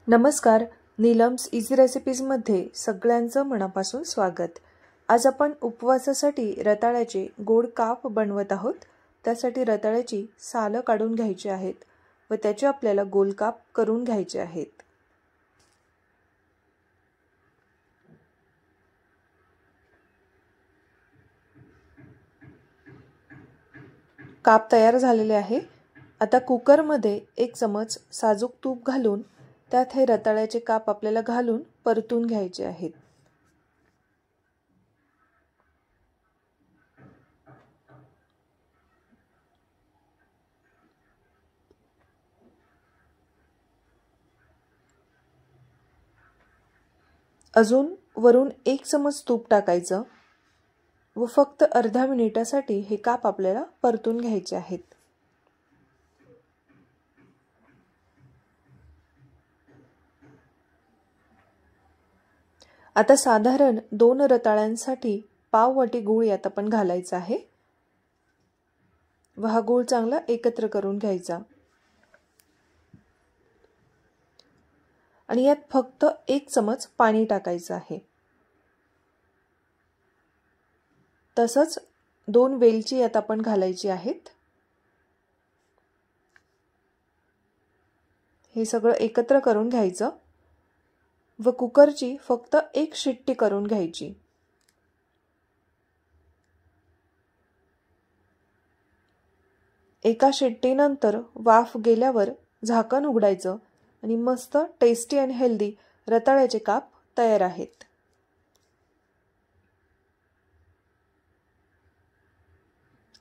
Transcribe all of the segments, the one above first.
नमस्कार, नीलम्स इझी रेसिपीजमध्ये सगळ्यांचं मनापासून स्वागत। आज आपण उपवासासाठी रताळ्याचे गोड काप बनवत आहोत। त्यासाठी रताळ्याची सालं काढून घ्यायची आहेत व त्याचे आपल्याला गोल काप करून घ्यायचे आहेत। काप तयार झालेले आहे। आता कुकरमध्ये 1 चमच साजूक तूप घालून त्यात हे रताळ्याचे काप आपल्याला घालून परतून घ्यायचे आहेत। अजून वरून 1 चमच तूप टाकायचं व फक्त अर्धा मिनिटासाठी हे काप आपल्याला परतून घ्यायचे आहेत। आता साधारण 2 रताळ्यांसाठी पाव वाटी गूळ यात आपण घालायचा आहे व हा गूळ चांगला एकत्र करून घ्यायचा आणि यात फक्त 1 चमच पाणी टाकायचं आहे। तसंच 2 वेलची यात आपण घालायची आहेत। हे सगळं एकत्र करून घ्यायचं व कुकरची फक्त 1 शिट्टी करून घ्यायची। एका शिट्टीनंतर वाफ गेल्यावर झाकण उघडायचं आणि मस्त टेस्टी आणि हेल्दी रताळ्याचे काप तयार आहेत।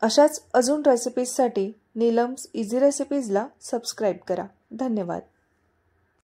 अशाच अजून रेसिपीजसाठी नीलम्स इझी रेसिपीजला सबस्क्राइब करा। धन्यवाद।